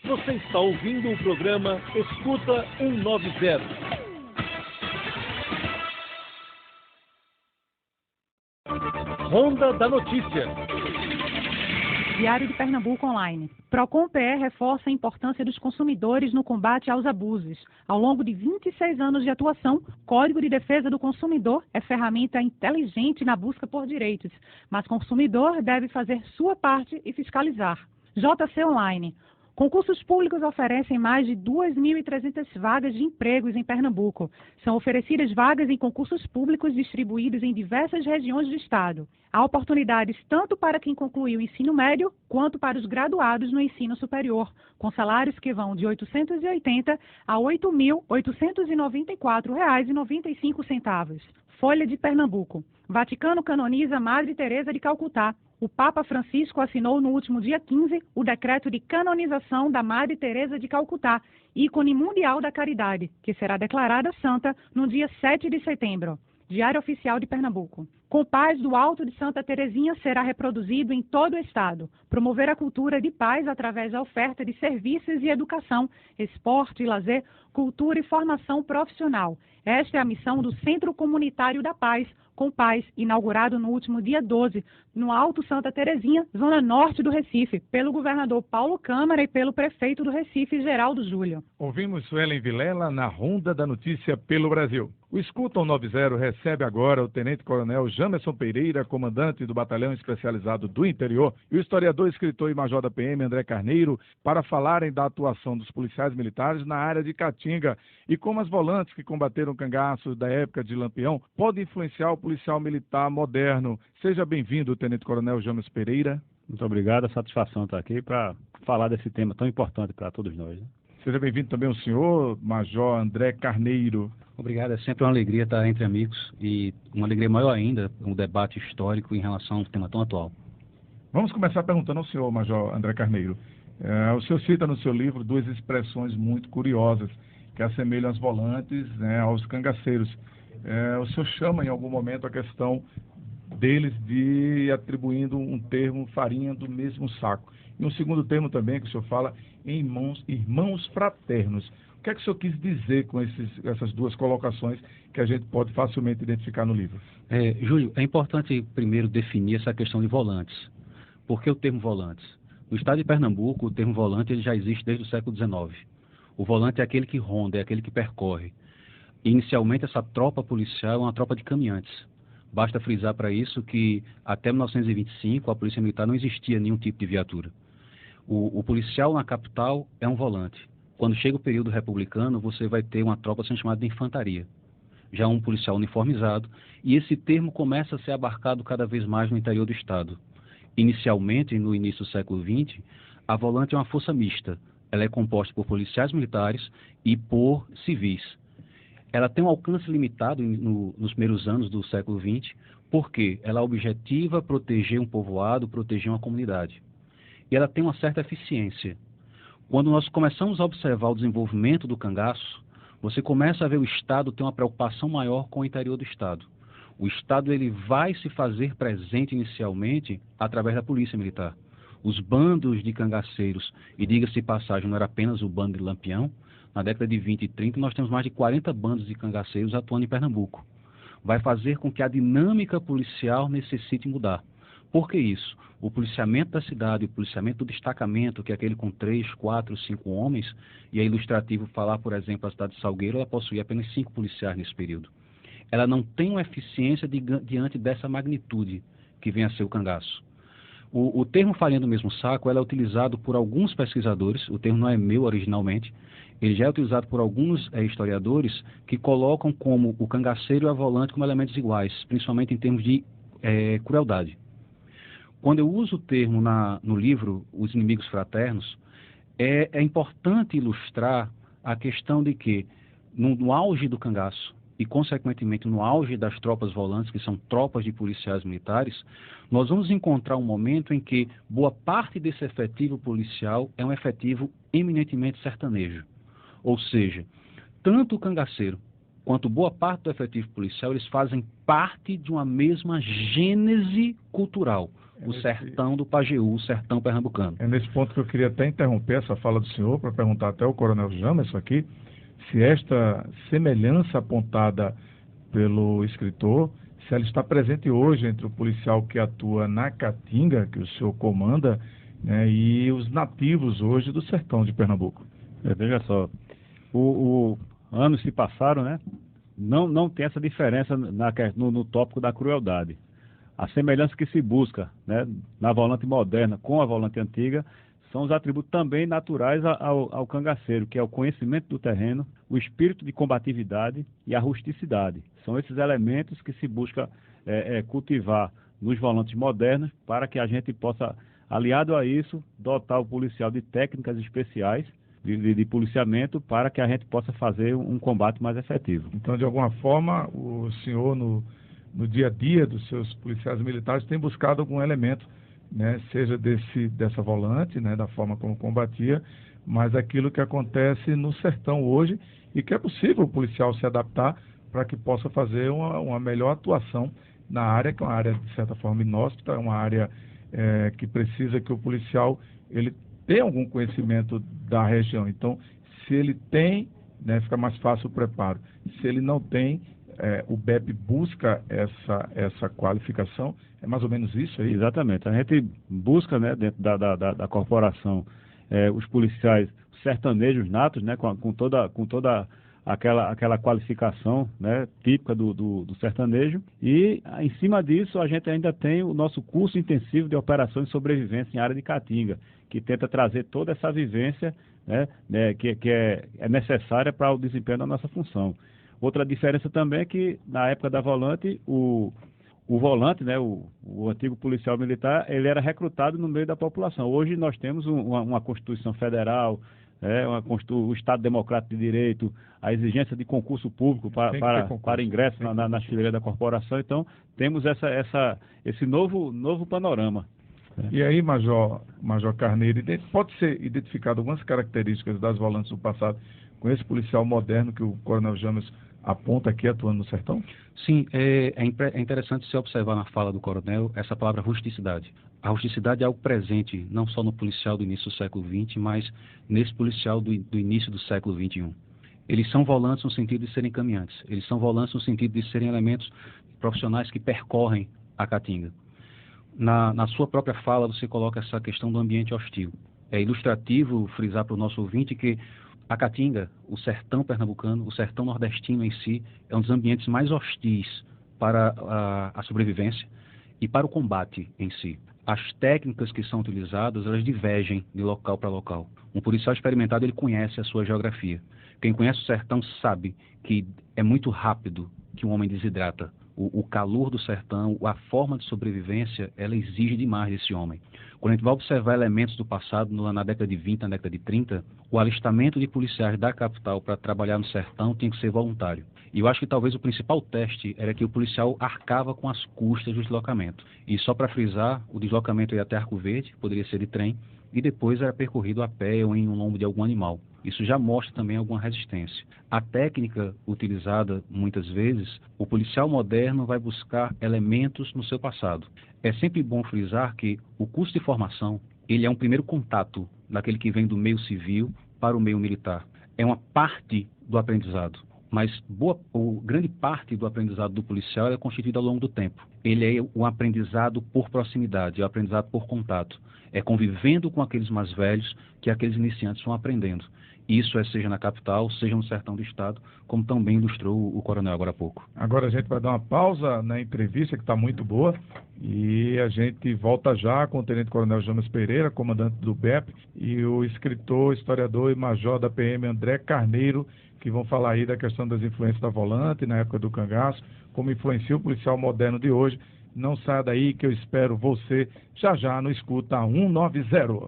Você está ouvindo o programa Escuta 190. Ronda da Notícia. Diário de Pernambuco Online. Procon-PE reforça a importância dos consumidores no combate aos abusos. Ao longo de 26 anos de atuação, Código de Defesa do Consumidor é ferramenta inteligente na busca por direitos, mas o consumidor deve fazer sua parte e fiscalizar. JC Online. Concursos públicos oferecem mais de 2.300 vagas de empregos em Pernambuco. São oferecidas vagas em concursos públicos distribuídos em diversas regiões do estado. Há oportunidades tanto para quem concluiu o ensino médio, quanto para os graduados no ensino superior, com salários que vão de R$ 880 a R$ 8.894,95. Folha de Pernambuco. Vaticano canoniza Madre Teresa de Calcutá. O Papa Francisco assinou no último dia 15 o decreto de canonização da Madre Teresa de Calcutá, ícone mundial da caridade, que será declarada santa no dia 7 de setembro. Diário Oficial de Pernambuco. Compaz do Alto de Santa Terezinha será reproduzido em todo o estado. Promover a cultura de paz através da oferta de serviços e educação, esporte e lazer, cultura e formação profissional. Esta é a missão do Centro Comunitário da Paz, Compaz, inaugurado no último dia 12, no Alto Santa Terezinha, zona norte do Recife, pelo governador Paulo Câmara e pelo prefeito do Recife, Geraldo Júlio. Ouvimos Suelen Vilela na Ronda da Notícia pelo Brasil. O Escuta 190 recebe agora o Tenente-Coronel Jamerson Pereira, comandante do Batalhão Especializado do Interior, e o historiador, escritor e major da PM, André Carneiro, para falarem da atuação dos policiais militares na área de Caatinga e como as volantes que combateram cangaços da época de Lampião podem influenciar o policial militar moderno. Seja bem-vindo, Tenente-Coronel Jamerson Pereira. Muito obrigado, a satisfação estar aqui para falar desse tema tão importante para todos nós, né? Seja bem-vindo também o senhor, Major André Carneiro. Obrigado, é sempre uma alegria estar entre amigos e uma alegria maior ainda, um debate histórico em relação a um tema tão atual. Vamos começar perguntando ao senhor, Major André Carneiro. O senhor cita no seu livro duas expressões muito curiosas que assemelham as volantes, né, aos cangaceiros. O senhor chama em algum momento a questão deles de atribuindo um termo farinha do mesmo saco. E um segundo termo também que o senhor fala em irmãos fraternos. O que é que o senhor quis dizer com essas duas colocações que a gente pode facilmente identificar no livro? Júlio, é importante primeiro definir essa questão de volantes. Por que o termo volantes? No estado de Pernambuco, o termo volante ele já existe desde o século XIX. O volante é aquele que ronda, é aquele que percorre. Inicialmente, essa tropa policial é uma tropa de caminhantes. Basta frisar para isso que até 1925 a Polícia Militar não existia nenhum tipo de viatura. O policial na capital é um volante. Quando chega o período republicano, você vai ter uma tropa sendo chamada de infantaria. Já um policial uniformizado, e esse termo começa a ser abarcado cada vez mais no interior do estado. Inicialmente, no início do século XX, a volante é uma força mista. Ela é composta por policiais militares e por civis. Ela tem um alcance limitado nos primeiros anos do século XX, porque ela objetiva proteger um povoado, proteger uma comunidade. E ela tem uma certa eficiência. Quando nós começamos a observar o desenvolvimento do cangaço, você começa a ver o Estado ter uma preocupação maior com o interior do Estado. O Estado ele vai se fazer presente inicialmente através da Polícia Militar. Os bandos de cangaceiros, e diga-se de passagem, não era apenas o bando de Lampião. Na década de 20 e 30, nós temos mais de 40 bandos de cangaceiros atuando em Pernambuco. Vai fazer com que a dinâmica policial necessite mudar. Por que isso? O policiamento da cidade, o policiamento do destacamento, que é aquele com 3, 4, 5 homens, e é ilustrativo falar, por exemplo, a cidade de Salgueiro, ela possui apenas 5 policiais nesse período. Ela não tem uma eficiência diante dessa magnitude que vem a ser o cangaço. O termo farinha do mesmo saco ela é utilizado por alguns pesquisadores, o termo não é meu originalmente, ele já é utilizado por alguns historiadores que colocam como o cangaceiro e a volante como elementos iguais, principalmente em termos de crueldade. Quando eu uso o termo no livro Os Inimigos Fraternos, é importante ilustrar a questão de que no auge do cangaço, e, consequentemente, no auge das tropas volantes, que são tropas de policiais militares, nós vamos encontrar um momento em que boa parte desse efetivo policial é um efetivo eminentemente sertanejo. Ou seja, tanto o cangaceiro quanto boa parte do efetivo policial, eles fazem parte de uma mesma gênese cultural. o sertão do Pajeú, o sertão pernambucano. É nesse ponto que eu queria até interromper essa fala do senhor para perguntar até ao Coronel Jamerson aqui, se esta semelhança apontada pelo escritor, se ela está presente hoje entre o policial que atua na Caatinga, que o senhor comanda, né, e os nativos hoje do sertão de Pernambuco. Veja só, anos se passaram, né? Não tem essa diferença no tópico da crueldade. A semelhança que se busca, né, na volante moderna com a volante antiga são os atributos também naturais ao cangaceiro, que é o conhecimento do terreno, o espírito de combatividade e a rusticidade. São esses elementos que se busca cultivar nos volantes modernos para que a gente possa, aliado a isso, dotar o policial de técnicas especiais de policiamento para que a gente possa fazer um combate mais efetivo. Então, de alguma forma, o senhor, no dia a dia dos seus policiais militares, tem buscado algum elemento, né, seja dessa volante, né, da forma como combatia, mas aquilo que acontece no sertão hoje e que é possível o policial se adaptar para que possa fazer uma melhor atuação na área, que é uma área, de certa forma, inóspita, é uma área que precisa que o policial ele tenha algum conhecimento da região. Então, se ele tem, né, fica mais fácil o preparo. Se ele não tem, o BEP busca essa qualificação, é mais ou menos isso aí? Exatamente. A gente busca, né, dentro da corporação, os policiais sertanejos natos, né, com toda aquela qualificação, né, típica do sertanejo, e em cima disso a gente ainda tem o nosso curso intensivo de operações de sobrevivência em área de Caatinga, que tenta trazer toda essa vivência, né, que é necessária para o desempenho da nossa função. Outra diferença também é que, na época da volante, o volante, né, o antigo policial militar, ele era recrutado no meio da população. Hoje nós temos uma Constituição Federal, o Estado Democrático de Direito, a exigência de concurso público para ingresso na fileira da corporação. Então, temos esse novo panorama. E aí, Major Carneiro, pode ser identificado algumas características das volantes do passado com esse policial moderno que o Coronel Jamerson aponta aqui atuando no sertão? Sim, é interessante se observar na fala do coronel essa palavra rusticidade. A rusticidade é algo presente não só no policial do início do século XX, mas nesse policial do início do século XXI. Eles são volantes no sentido de serem caminhantes, eles são volantes no sentido de serem elementos profissionais que percorrem a Caatinga. Na sua própria fala você coloca essa questão do ambiente hostil. É ilustrativo frisar para o nosso ouvinte que a Caatinga, o sertão pernambucano, o sertão nordestino em si, é um dos ambientes mais hostis para a sobrevivência e para o combate em si. As técnicas que são utilizadas, elas divergem de local para local. Um policial experimentado, ele conhece a sua geografia. Quem conhece o sertão sabe que é muito rápido que um homem desidrata. O calor do sertão, a forma de sobrevivência, ela exige demais desse homem. Quando a gente vai observar elementos do passado, na década de 20, na década de 30, o alistamento de policiais da capital para trabalhar no sertão tinha que ser voluntário. E eu acho que talvez o principal teste era que o policial arcava com as custas do deslocamento. E só para frisar, o deslocamento ia até Arco Verde, poderia ser de trem, e depois era percorrido a pé ou em um lombo de algum animal. Isso já mostra também alguma resistência. A técnica utilizada, muitas vezes, o policial moderno vai buscar elementos no seu passado. É sempre bom frisar que o curso de formação, ele é um primeiro contato daquele que vem do meio civil para o meio militar. É uma parte do aprendizado, mas grande parte do aprendizado do policial é constituído ao longo do tempo. Ele é um aprendizado por proximidade, é um aprendizado por contato. É convivendo com aqueles mais velhos que aqueles iniciantes vão aprendendo. Isso seja na capital, seja no sertão do estado, como também ilustrou o coronel agora há pouco. Agora a gente vai dar uma pausa na entrevista, que está muito boa, e a gente volta já com o Tenente Coronel Jamerson Pereira, comandante do BEP, e o escritor, historiador e major da PM André Carneiro, que vão falar aí da questão das influências da volante na época do cangaço, como influencia o policial moderno de hoje. Não saia daí que eu espero você já no Escuta 190.